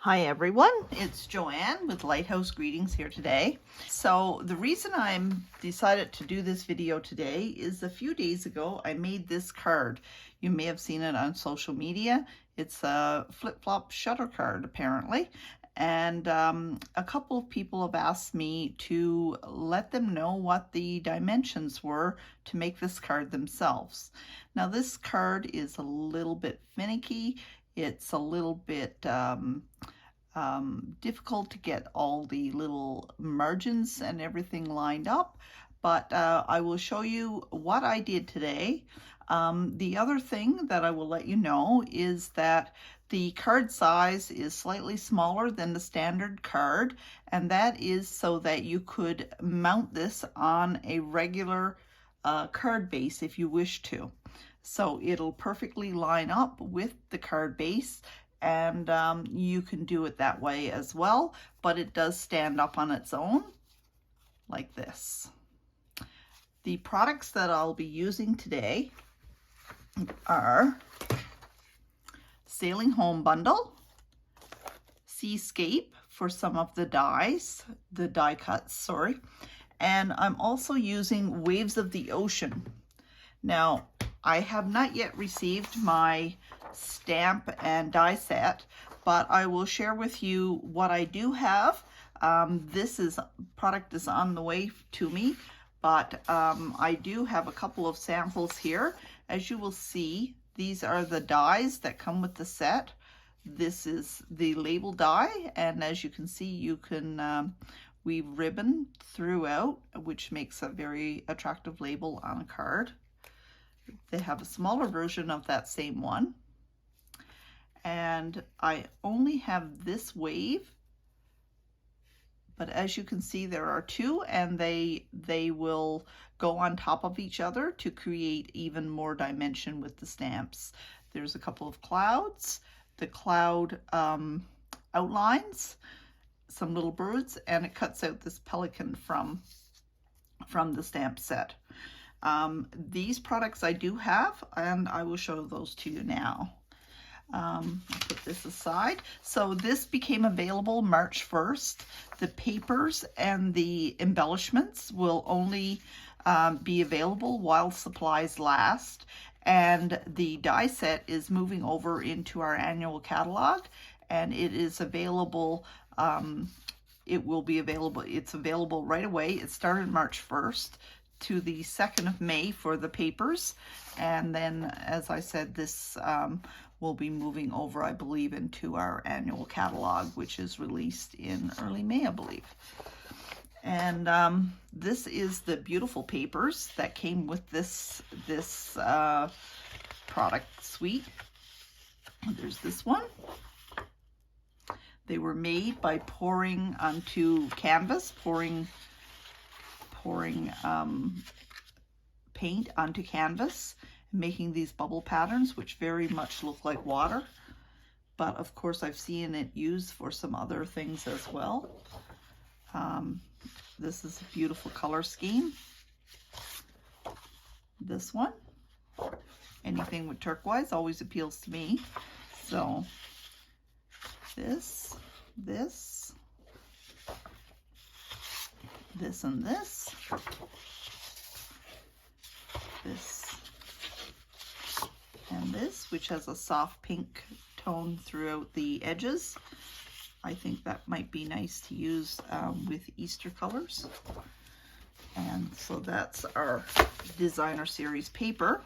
Hi everyone, it's Joanne with Lighthouse Greetings here today. So the reason I'm decided to do this video today is a few days ago I made this card. You may have seen it on social media. It's a flip-flop shutter card apparently, and a couple of people have asked me to let them know what the dimensions were to make this card themselves. Now this card is a little bit finicky. It's a little bit difficult to get all the little margins and everything lined up, but I will show you what I did today. The other thing that I will let you know is that the card size is slightly smaller than the standard card, and that is so that you could mount this on a regular card base if you wish to. So it'll perfectly line up with the card base, and you can do it that way as well, but it does stand up on its own like this. The products that I'll be using today are Sailing Home Bundle, Seascape for some of the dies, the die cuts, sorry, and I'm also using Waves of the Ocean. Now, I have not yet received my stamp and die set, but I will share with you what I do have. This product is on the way to me, but I do have a couple of samples here. As you will see, these are the dies that come with the set. This is the label die, and as you can see, you can weave ribbon throughout, which makes a very attractive label on a card. They have a smaller version of that same one, and I only have this wave, but as you can see there are two, and they will go on top of each other to create even more dimension with the stamps. There's a couple of clouds, the cloud outlines, some little birds, and it cuts out this pelican from the stamp set. These products I do have, and I will show those to you now. I'll put this aside. So this became available March 1st. The papers and the embellishments will only be available while supplies last, and the die set is moving over into our annual catalog, and it is available. It will be available. It's available right away. It started March 1st. To the 2nd of May for the papers, and then, as I said, this will be moving over, I believe, into our annual catalog, which is released in early May, I believe. And this is the beautiful papers that came with this product suite. There's this one. They were made by pouring onto canvas, pouring paint onto canvas, making these bubble patterns, which very much look like water. But of course, I've seen it used for some other things as well. This is a beautiful color scheme. This one, anything with turquoise always appeals to me. So this, and this and this, which has a soft pink tone throughout the edges. I think that might be nice to use with Easter colors. And so that's our designer series paper.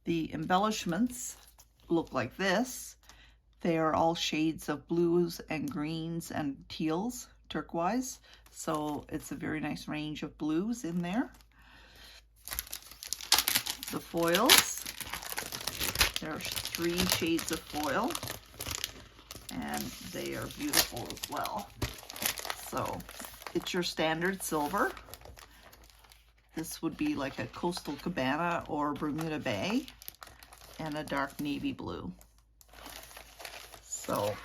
The embellishments look like this. They are all shades of blues and greens and teals, turquoise, so it's a very nice range of blues in there. The foils, there are 3 shades of foil, and they are beautiful as well. So it's your standard silver. This would be like a Coastal Cabana or Bermuda Bay, and a dark navy blue. So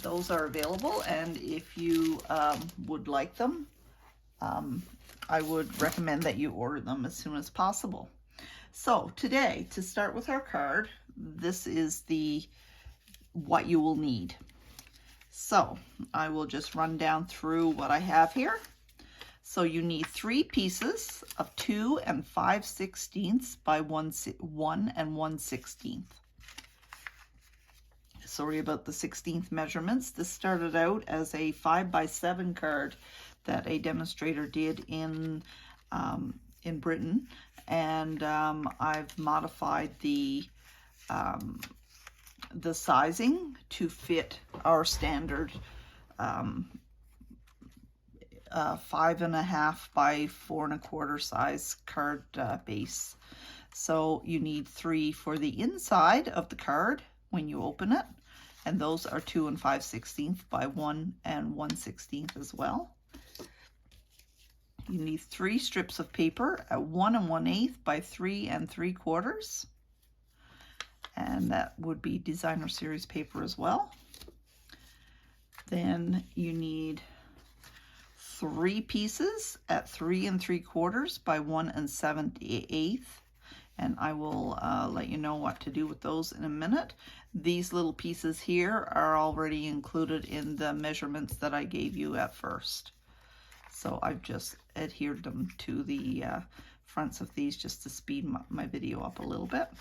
those are available, and if you would like them, I would recommend that you order them as soon as possible. So today, to start with our card, this is the what you will need. So I will just run down through what I have here. So you need 3 pieces of 2 5/16 by 1 1/16. Sorry about the 16th measurements. This started out as a 5x7 card that a demonstrator did in Britain, and I've modified the sizing to fit our standard 5.5 by 4 1/4 size card base. So you need 3 for the inside of the card when you open it, and those are 2 5/16 by 1 1/16 as well. You need 3 strips of paper at 1 1/8 by 3 3/4, and that would be designer series paper as well. Then you need 3 pieces at 3 3/4 by 1 7/8, and I will let you know what to do with those in a minute. These little pieces here are already included in the measurements that I gave you at first, so I've just adhered them to the fronts of these just to speed my video up a little bit.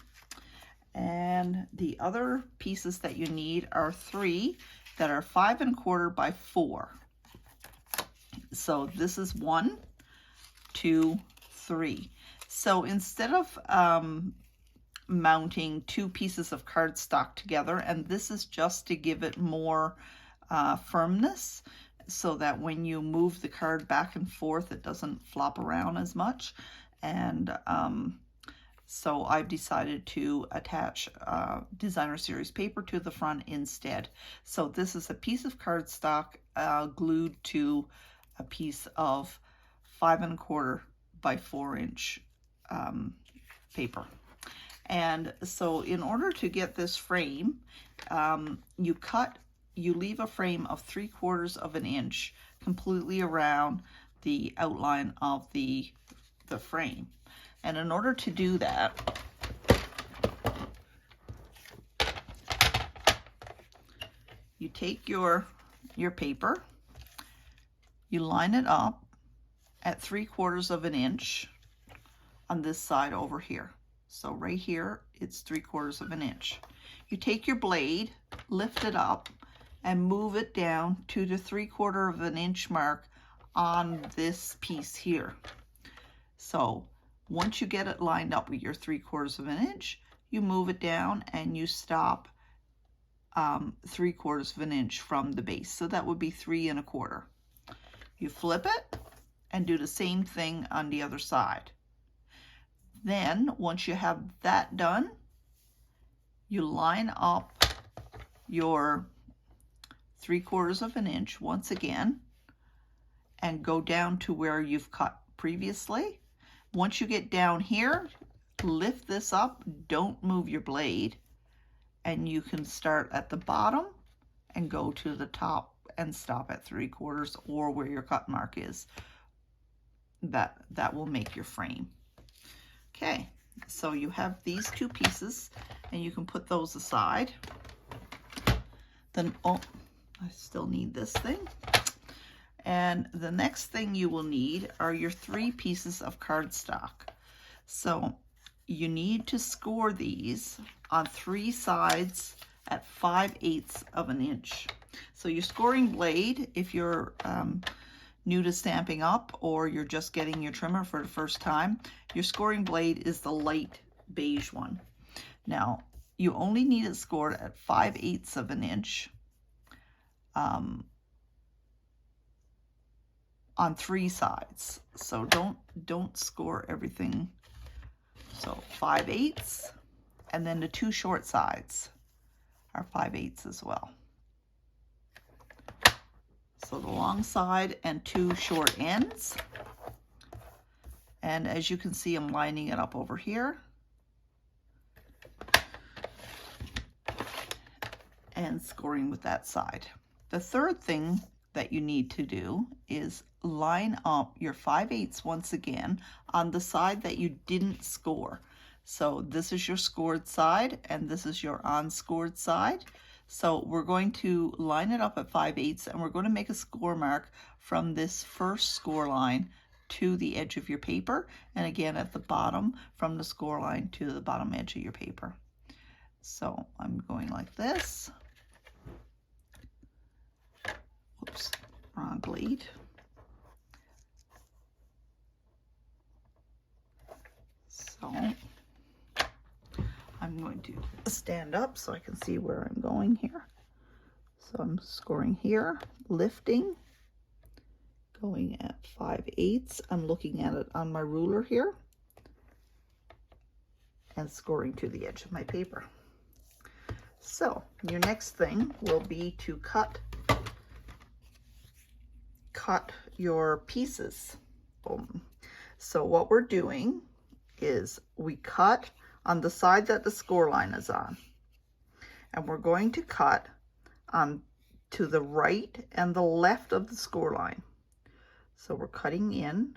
And the other pieces that you need are 3 that are 5 1/4 by 4. So this is 1, 2, 3. So instead of mounting 2 pieces of cardstock together, and this is just to give it more firmness, so that when you move the card back and forth, it doesn't flop around as much. And so I've decided to attach designer series paper to the front instead. So this is a piece of cardstock glued to a piece of 5 1/4 by 4 inch paper. And so in order to get this frame, you leave a frame of 3/4 of an inch completely around the outline of the frame. And in order to do that, you take your paper, you line it up at 3/4 of an inch on this side over here. So right here, it's 3/4 of an inch. You take your blade, lift it up, and move it down to the 3/4 of an inch mark on this piece here. So once you get it lined up with your 3/4 of an inch, you move it down and you stop 3/4 of an inch from the base. So that would be 3 1/4. You flip it and do the same thing on the other side. Then once you have that done, you line up your 3/4 of an inch once again and go down to where you've cut previously. Once you get down here, lift this up, don't move your blade, and you can start at the bottom and go to the top and stop at 3/4 or where your cut mark is. That will make your frame. Okay, so you have these 2 pieces and you can put those aside. Then, oh, I still need this thing. And the next thing you will need are your 3 pieces of cardstock. So you need to score these on 3 sides at 5/8 of an inch. So your scoring blade, if you're new to Stampin' Up or you're just getting your trimmer for the first time, your scoring blade is the light beige one. Now, you only need it scored at 5/8 of an inch on 3 sides. So don't score everything. So 5/8, and then the 2 short sides are 5/8 as well. So the long side and 2 short ends. And as you can see, I'm lining it up over here. And scoring with that side. The third thing that you need to do is line up your 5/8 once again on the side that you didn't score. So this is your scored side and this is your unscored side. So we're going to line it up at 5/8 and we're going to make a score mark from this first score line to the edge of your paper, and again at the bottom from the score line to the bottom edge of your paper. So I'm going like this. Whoops, wrong blade. So I'm going to stand up so I can see where I'm going here. So I'm scoring here, lifting, going at 5/8. I'm looking at it on my ruler here and scoring to the edge of my paper. So your next thing will be to cut your pieces. So what we're doing is we cut on the side that the score line is on, and we're going to cut on to the right and the left of the score line. So we're cutting in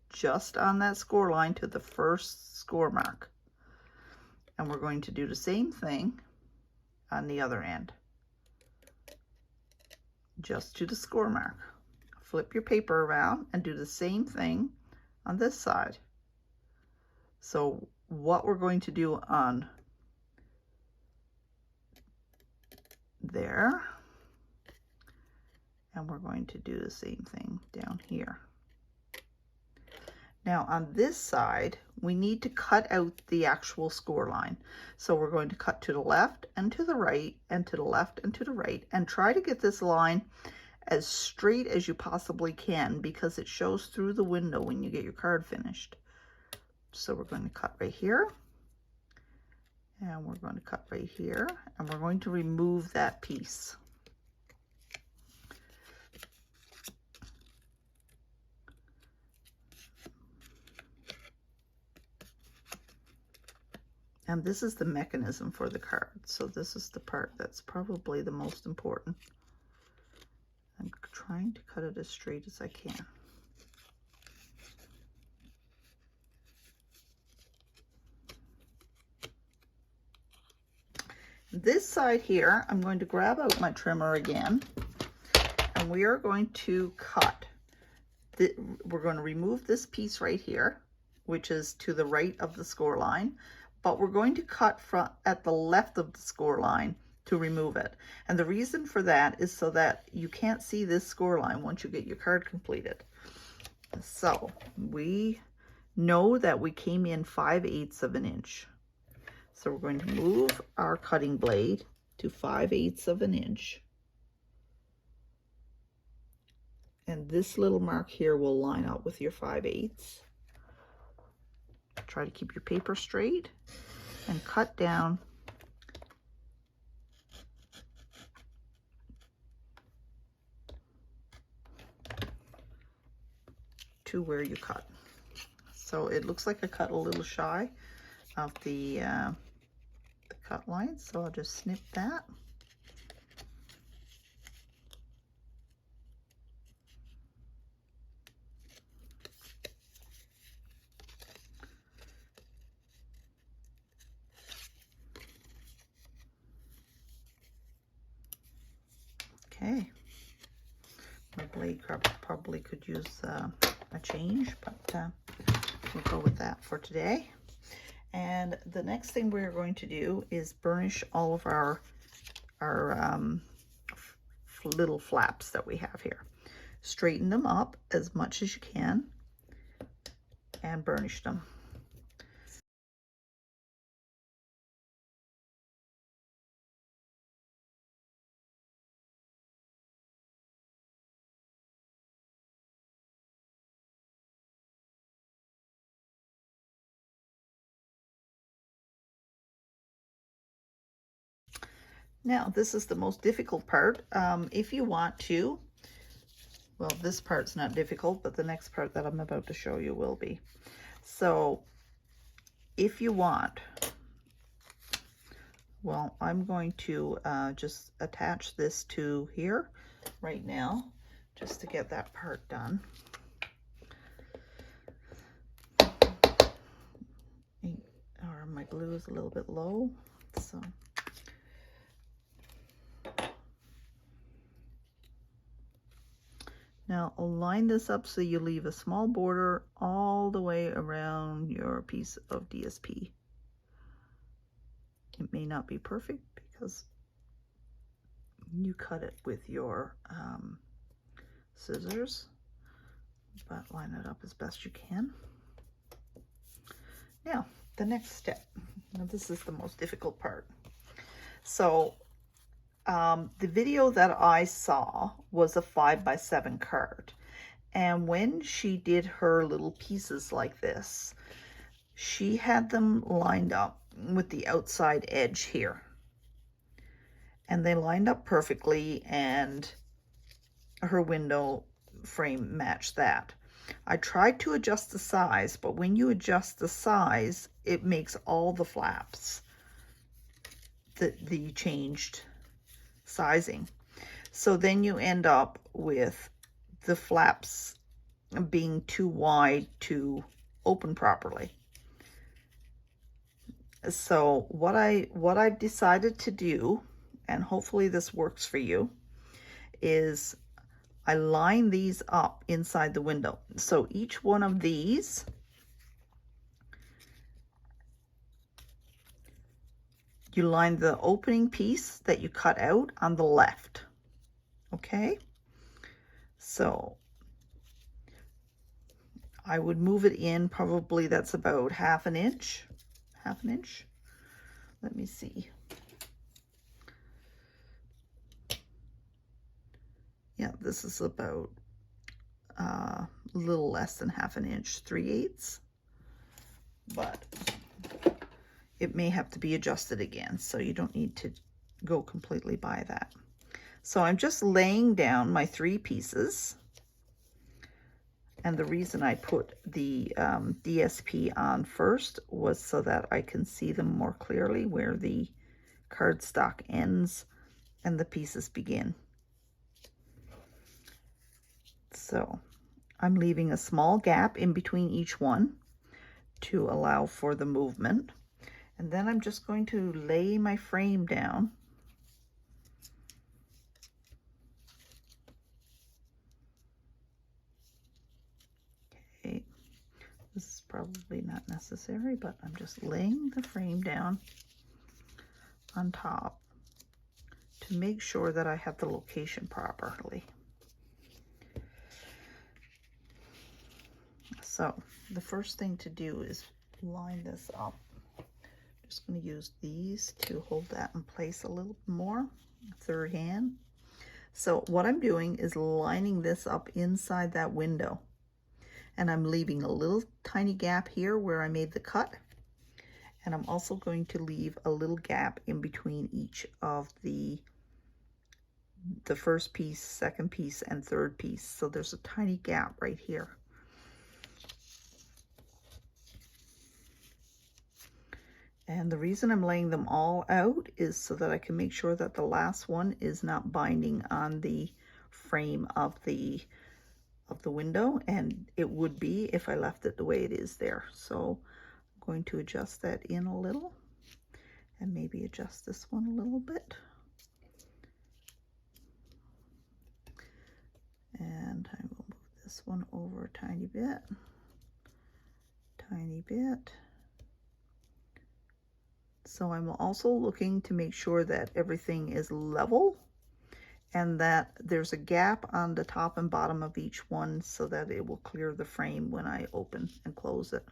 just on that score line to the first score mark, and we're going to do the same thing on the other end, just to the score mark. Flip your paper around and do the same thing on this side. So what we're going to do on there, and we're going to do the same thing down here. Now on this side, we need to cut out the actual score line. So we're going to cut to the left and to the right and to the left and to the right, and try to get this line as straight as you possibly can, because it shows through the window when you get your card finished. So we're going to cut right here, and we're going to cut right here, and we're going to remove that piece. And this is the mechanism for the card. So this is the part that's probably the most important. I'm trying to cut it as straight as I can. This side here, I'm going to grab out my trimmer again, and we are going to cut. We're going to remove this piece right here, which is to the right of the score line, but we're going to cut at the left of the score line to remove it. And the reason for that is so that you can't see this score line once you get your card completed. So we know that we came in 5/8 of an inch. So we're going to move our cutting blade to 5/8 of an inch. And this little mark here will line up with your 5/8. Try to keep your paper straight and cut down to where you cut. So it looks like I cut a little shy of the cut line, so I'll just snip that. Okay, my blade probably could use a change, but we'll go with that for today. And the next thing we're going to do is burnish all of our little flaps that we have here. Straighten them up as much as you can and burnish them. Now, this is the most difficult part. If you want to, well, this part's not difficult, but the next part that I'm about to show you will be. So, if you want, well, I'm going to just attach this to here right now, just to get that part done. Or my glue is a little bit low, so Now align this up so you leave a small border all the way around your piece of DSP. It may not be perfect because you cut it with your scissors, but line it up as best you can. Now, the next step. Now, this is the most difficult part. So, the video that I saw was a 5x7 card. And when she did her little pieces like this, she had them lined up with the outside edge here. And they lined up perfectly, and her window frame matched that. I tried to adjust the size, but when you adjust the size, it makes all the flaps the changed sizing. So then you end up with the flaps being too wide to open properly. So what I've decided to do, and hopefully this works for you, is I line these up inside the window. So each one of these you line the opening piece that you cut out on the left. Okay? So I would move it in, probably that's about half an inch. Half an inch. Let me see. Yeah, this is about a little less than half an inch, 3/8. But it may have to be adjusted again, so you don't need to go completely by that. So I'm just laying down my 3 pieces. And the reason I put the DSP on first was so that I can see them more clearly, where the cardstock ends and the pieces begin. So I'm leaving a small gap in between each one to allow for the movement. And then I'm just going to lay my frame down. Okay, this is probably not necessary, but I'm just laying the frame down on top to make sure that I have the location properly. So the first thing to do is line this up. Just going to use these to hold that in place a little more, third hand. So what I'm doing is lining this up inside that window, and I'm leaving a little tiny gap here where I made the cut, and I'm also going to leave a little gap in between each of the first piece, second piece, and third piece. So there's a tiny gap right here. And the reason I'm laying them all out is so that I can make sure that the last one is not binding on the frame of the window, and it would be if I left it the way it is there. So I'm going to adjust that in a little, and maybe adjust this one a little bit. And I will move this one over a tiny bit, tiny bit. So I'm also looking to make sure that everything is level and that there's a gap on the top and bottom of each one so that it will clear the frame when I open and close it.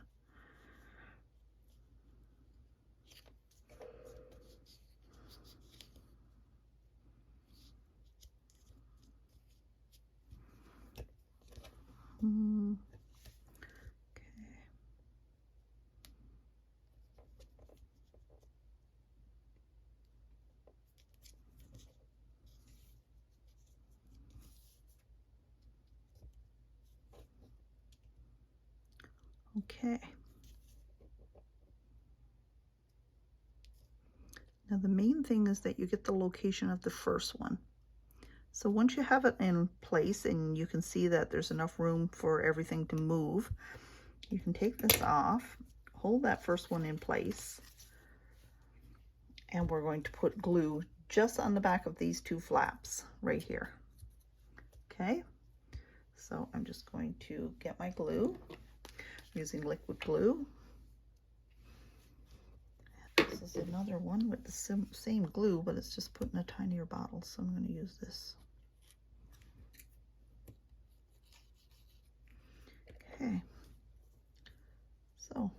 Okay. Now the main thing is that you get the location of the first one. So once you have it in place and you can see that there's enough room for everything to move, you can take this off, hold that first one in place, and we're going to put glue just on the back of these 2 flaps right here. Okay, So I'm just going to get my glue, using liquid glue. This is another one with the same glue, but it's just put in a tinier bottle, so I'm going to use this. Okay, so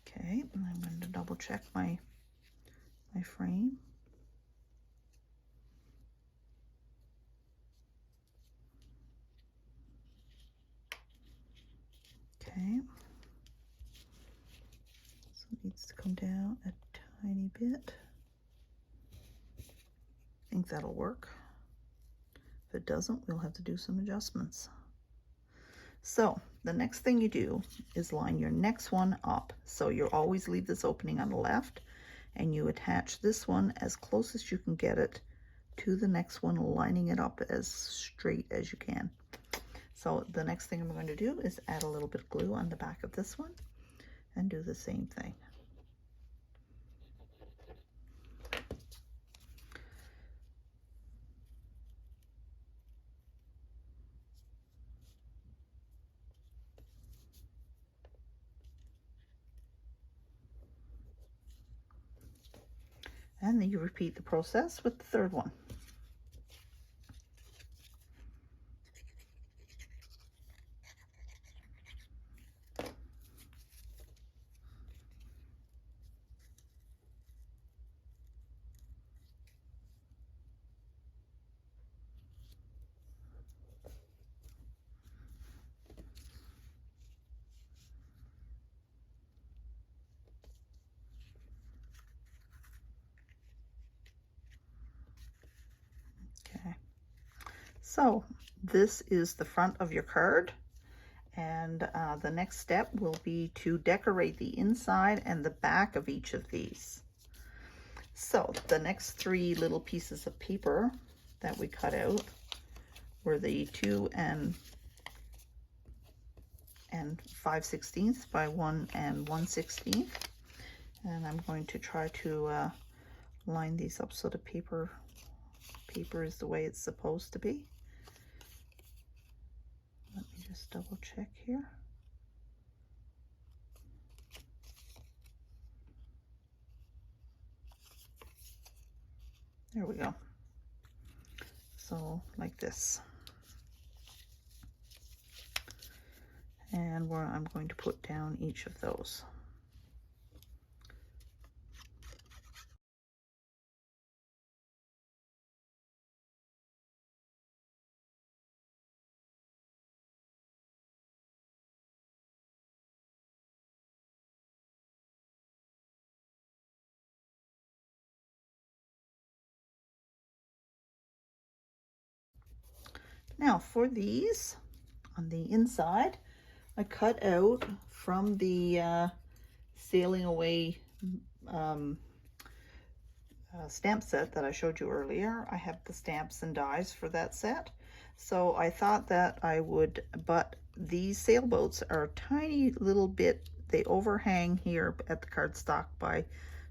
okay, and I'm going to double check my frame. Okay, so it needs to come down a tiny bit. I think that'll work. If it doesn't, we'll have to do some adjustments. So the next thing you do is line your next one up. So you always leave this opening on the left, and you attach this one as close as you can get it to the next one, lining it up as straight as you can. So the next thing I'm going to do is add a little bit of glue on the back of this one and do the same thing. And then you repeat the process with the third one. Okay, so this is the front of your card, and the next step will be to decorate the inside and the back of each of these. So the next three little pieces of paper that we cut out were the 2 5/16 by 1 1/16, and I'm going to try to line these up so the paper is the way it's supposed to be. Let me just double check here. There we go. So like this. And where I'm going to put down each of those. Now for these, on the inside, I cut out from the Sailing Away stamp set that I showed you earlier. I have the stamps and dies for that set. So I thought that I would, but these sailboats are a tiny little bit, they overhang here at the cardstock by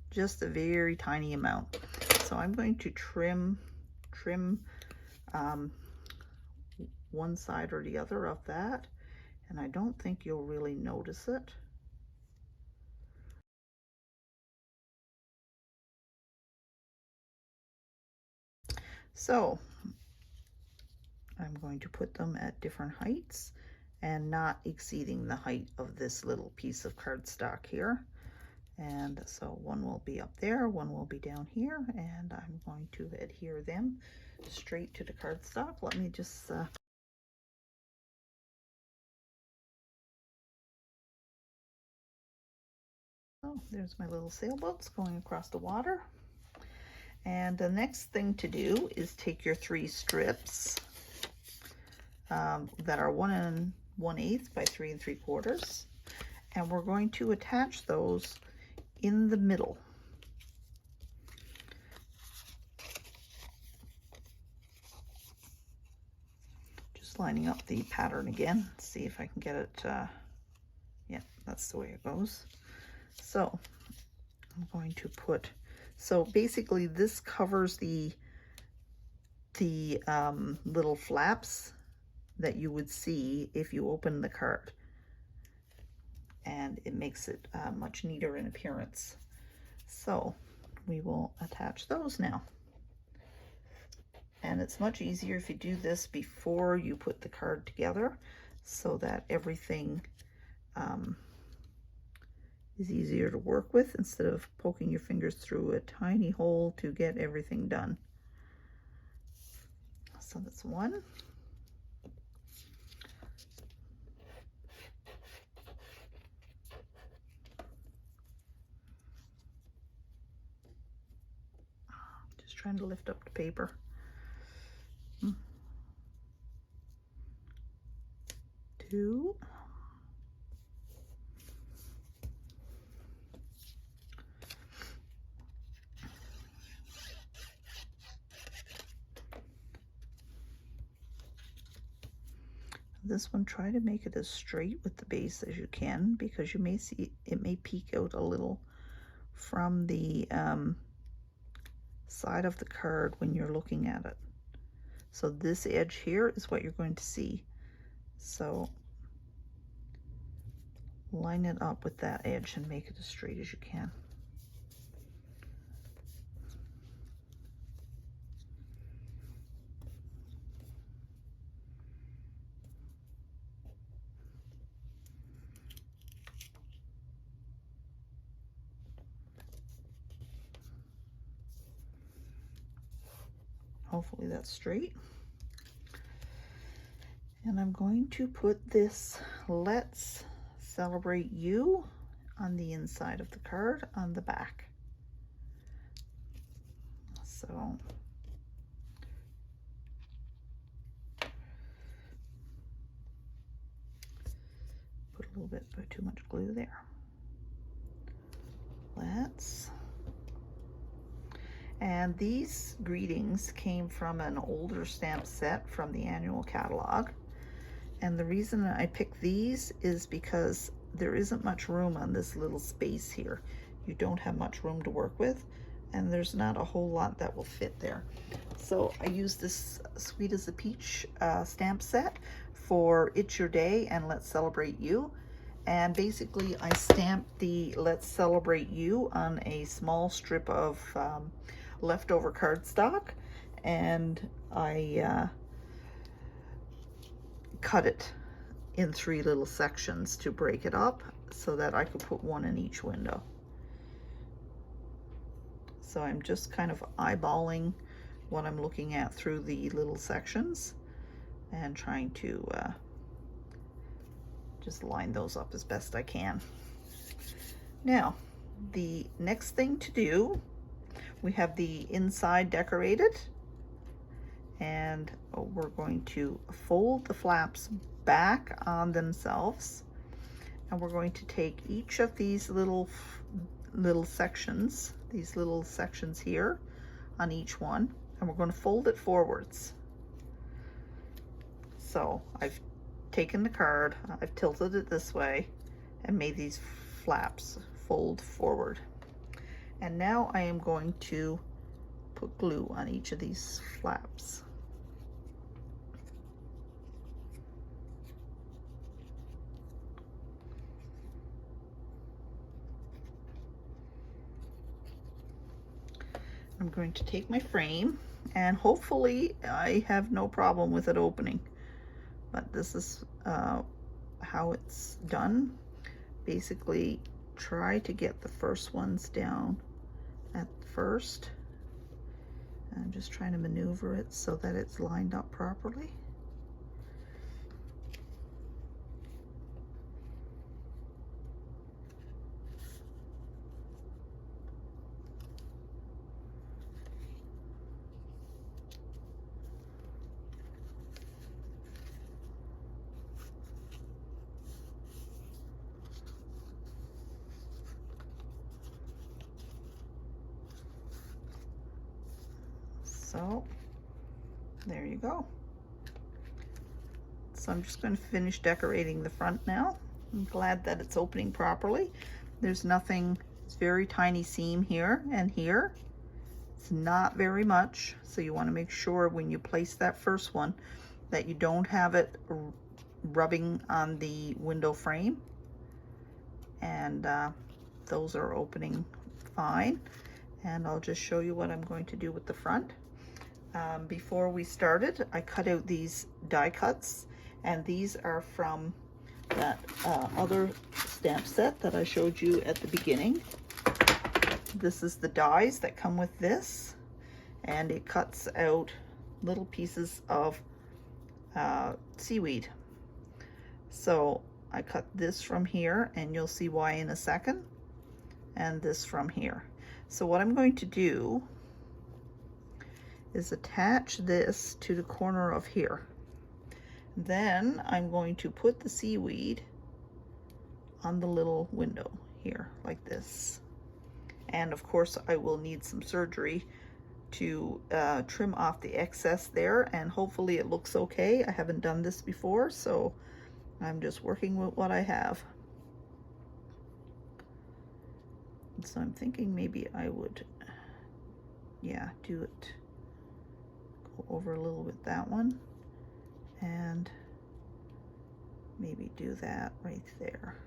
just a very tiny amount. So I'm going to trim one side or the other of that, and I don't think you'll really notice it. So I'm going to put them at different heights and not exceeding the height of this little piece of cardstock here. And so one will be up there, one will be down here, and I'm going to adhere them straight to the cardstock. Let me just oh, there's my little sailboats going across the water. And the next thing to do is take your 3 strips that are 1 1/8 by 3 3/4, and we're going to attach those in the middle. Just lining up the pattern again, see if I can get it, yeah, that's the way it goes. So I'm going to put, so basically this covers the the little flaps that you would see if you open the card. And it makes it much neater in appearance. So we will attach those now. And it's much easier if you do this before you put the card together, so that everything is easier to work with instead of poking your fingers through a tiny hole to get everything done. So that's one. Just trying to lift up the paper. Two. This one, try to make it as straight with the base as you can, because you may see it may peek out a little from the side of the card when you're looking at it. So this edge here is what you're going to see. So line it up with that edge and make it as straight as you can. Hopefully that's straight. And I'm going to put this "Let's Celebrate You" on the inside of the card on the back. So put a little bit, put too much glue there. And these greetings came from an older stamp set from the annual catalog. And the reason I picked these is because there isn't much room on this little space here. You don't have much room to work with, and there's not a whole lot that will fit there. So I used this Sweet as a Peach stamp set for It's Your Day and Let's Celebrate You. And basically I stamped the Let's Celebrate You on a small strip of leftover cardstock, and I cut it in 3 little sections to break it up so that I could put one in each window. So I'm just kind of eyeballing what I'm looking at through the little sections and trying to just line those up as best I can. Now, the next thing to do, we have the inside decorated, and we're going to fold the flaps back on themselves, and we're going to take each of these little sections, these little sections here on each one, and we're going to fold it forwards. So I've taken the card, I've tilted it this way and made these flaps fold forward. And now I am going to put glue on each of these flaps. I'm going to take my frame, and hopefully I have no problem with it opening. But this is how it's done. Basically, try to get the first ones down at first. I'm just trying to maneuver it so that it's lined up properly. So there you go. So I'm just going to finish decorating the front now. I'm glad that it's opening properly. There's nothing, it's very tiny seam here and here. It's not very much, so you want to make sure when you place that first one that you don't have it rubbing on the window frame. And those are opening fine. And I'll just show you what I'm going to do with the front. Before we started, I cut out these die cuts, and these are from that other stamp set that I showed you at the beginning. This is the dies that come with this, and it cuts out little pieces of seaweed. So I cut this from here, and you'll see why in a second, and this from here. So what I'm going to do is attach this to the corner of here. Then I'm going to put the seaweed on the little window here like this. And of course I will need some surgery to trim off the excess there, and hopefully it looks okay. I haven't done this before, so I'm just working with what I have. And so I'm thinking maybe I would, yeah, do it, go over a little bit that one, and maybe do that right there.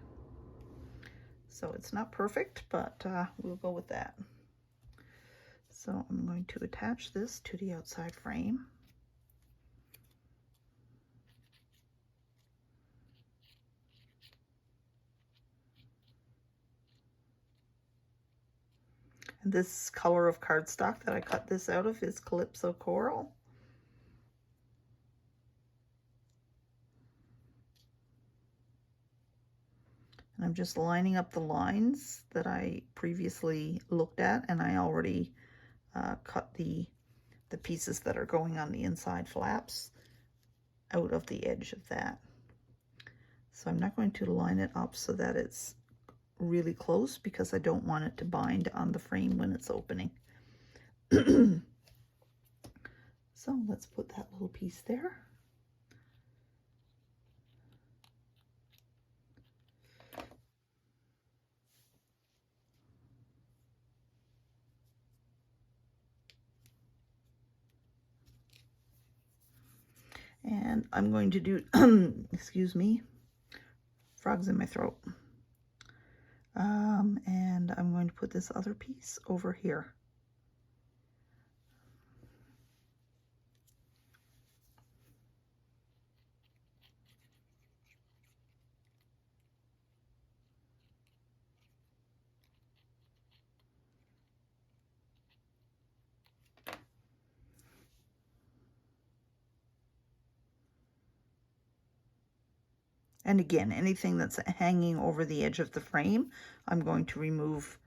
So it's not perfect, but we'll go with that. So I'm going to attach this to the outside frame. And this color of cardstock that I cut this out of is Calypso Coral. And I'm just lining up the lines that I previously looked at, and I already cut the pieces that are going on the inside flaps out of the edge of that. So I'm not going to line it up so that it's really close, because I don't want it to bind on the frame when it's opening. So let's put that little piece there. And I'm going to do, excuse me, frogs in my throat. And I'm going to put this other piece over here. And again, anything that's hanging over the edge of the frame, I'm going to remove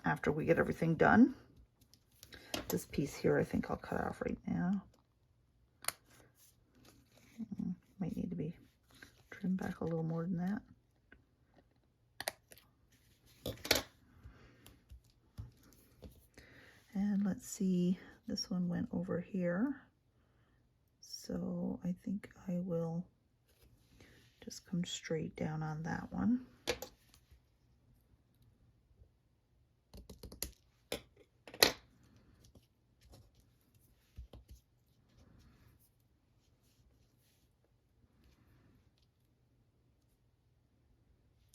after we get everything done. This piece here, I think I'll cut off right now. Might need to be trimmed back a little more than that. And let's see, this one went over here. So I think I will just come straight down on that one.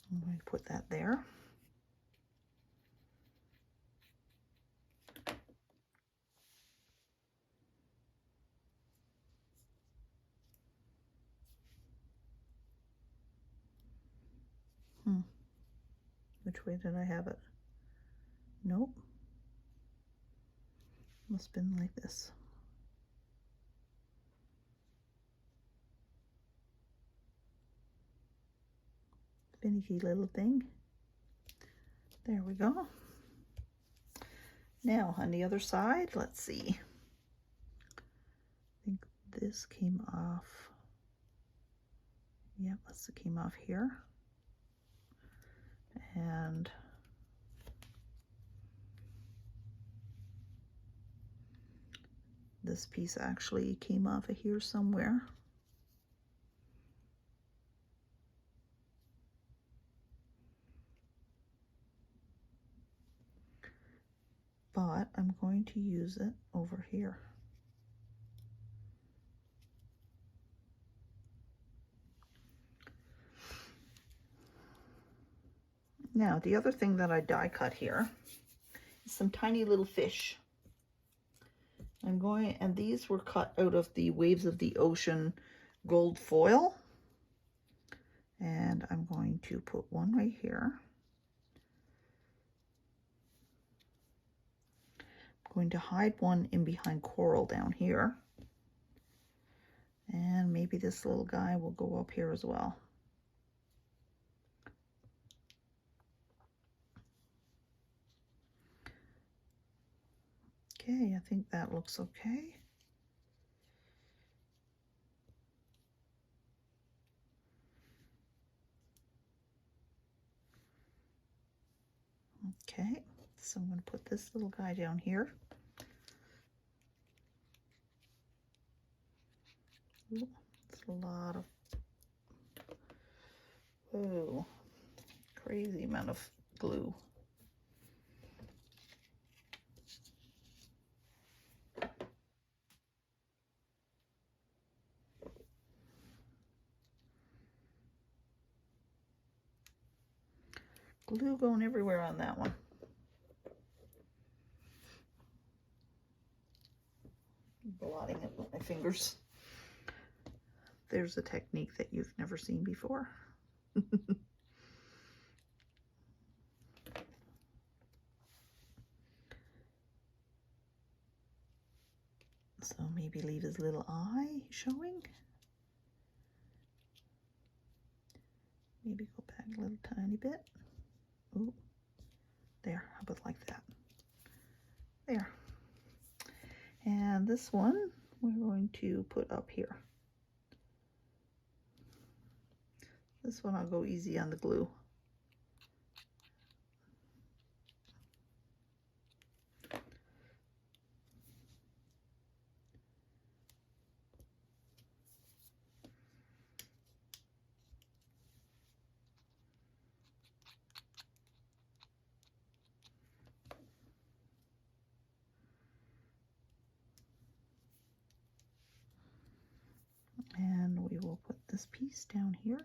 I'm going to put that there. Which way did I have it? Nope. Must have been like this. Finicky little thing. There we go. Now on the other side, let's see. I think this came off. Yep, this came off here. And this piece actually came off of here somewhere. but I'm going to use it over here. Now, the other thing that I die cut here is some tiny little fish. And these were cut out of the Waves of the Ocean gold foil. And I'm going to put one right here. I'm going to hide one in behind coral down here. And maybe this little guy will go up here as well. Okay, I think that looks okay. Okay, so I'm going to put this little guy down here. Ooh, it's a lot of, oh, crazy amount of glue. Glue going everywhere on that one. Blotting it with my fingers. There's a technique that you've never seen before. So maybe leave his little eye showing. Maybe go back a little tiny bit. Ooh, there, how about like that? There. And this one we're going to put up here. This one I'll go easy on the glue. And we will put this piece down here.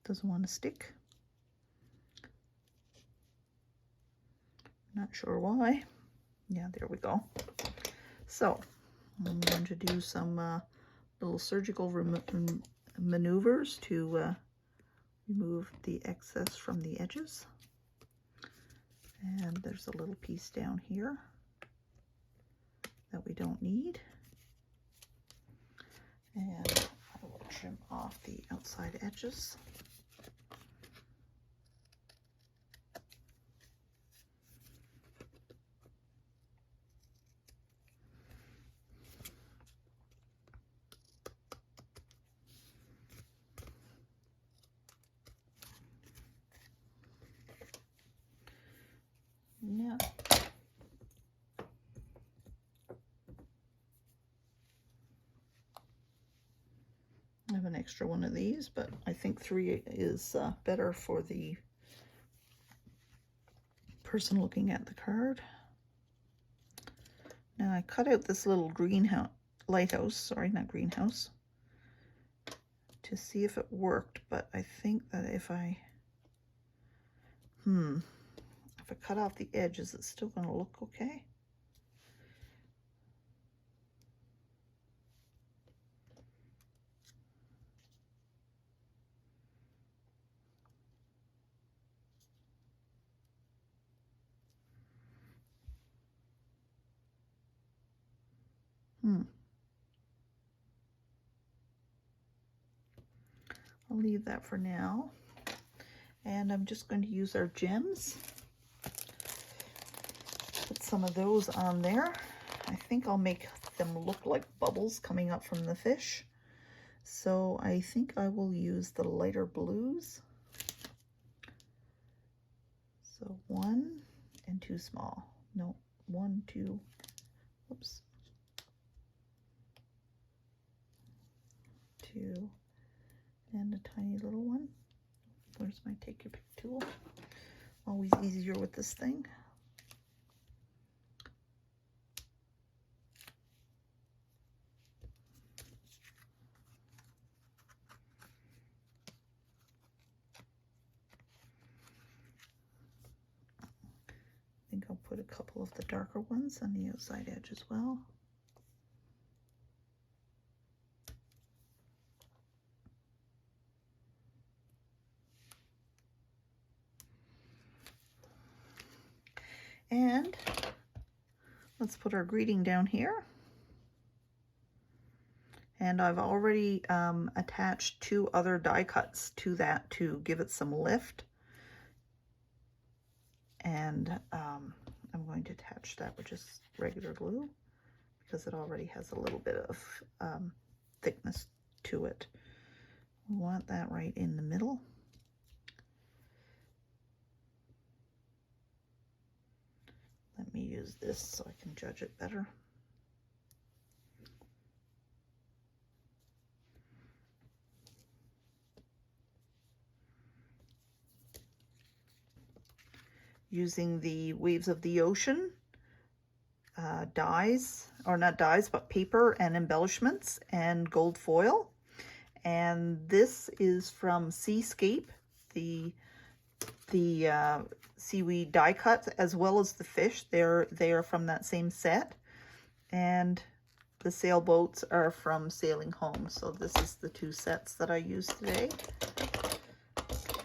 Doesn't want to stick. Not sure why. Yeah, there we go. So I'm going to do some little surgical maneuvers to remove the excess from the edges. And there's a little piece down here that we don't need. And I will trim off the outside edges. Now, I have an extra one of these, but I think 3 is better for the person looking at the card. Now I cut out this little lighthouse, sorry, not greenhouse, to see if it worked, but I think that if I cut off the edge, is it still going to look okay? I'll leave that for now. And I'm just going to use our gems. Put some of those on there. I think I'll make them look like bubbles coming up from the fish. So I think I will use the lighter blues. So 1 and 2 small. No, 1, 2, oops. And a tiny little one. Where's my take your pick tool? Always easier with this thing. I think I'll put a couple of the darker ones on the outside edge as well. And let's put our greeting down here. And I've already attached 2 other die cuts to that to give it some lift. And I'm going to attach that with just regular glue because it already has a little bit of thickness to it. We want that right in the middle. Let me use this so I can judge it better. Using the Waves of the Ocean dies, or not dies, but paper and embellishments and gold foil. And this is from Seascape, the seaweed die cut, as well as the fish. They are from that same set. And the sailboats are from Sailing Home. So this is the 2 sets that I used today.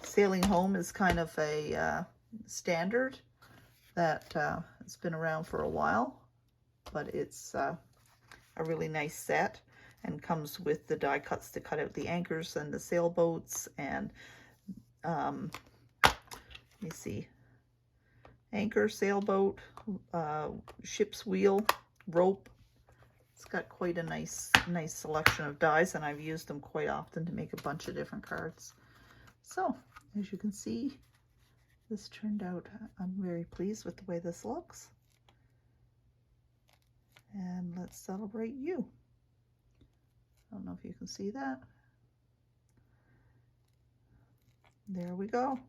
Sailing Home is kind of a standard that has been around for a while, but it's a really nice set and comes with the die cuts to cut out the anchors and the sailboats and let me see, anchor, sailboat, ship's wheel, rope. It's got quite a nice selection of dies, and I've used them quite often to make a bunch of different cards. So as you can see, this turned out, I'm very pleased with the way this looks. And let's celebrate you. I don't know if you can see that. There we go.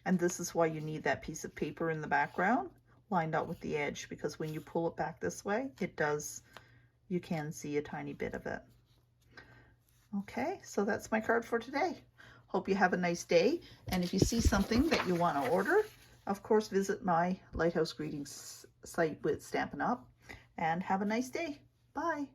And this is why you need that piece of paper in the background lined up with the edge, because when you pull it back this way, it does, you can see a tiny bit of it. Okay, so that's my card for today. Hope you have a nice day. And if you see something that you want to order, of course, visit my Lighthouse Greetings site with Stampin' Up! And have a nice day. Bye.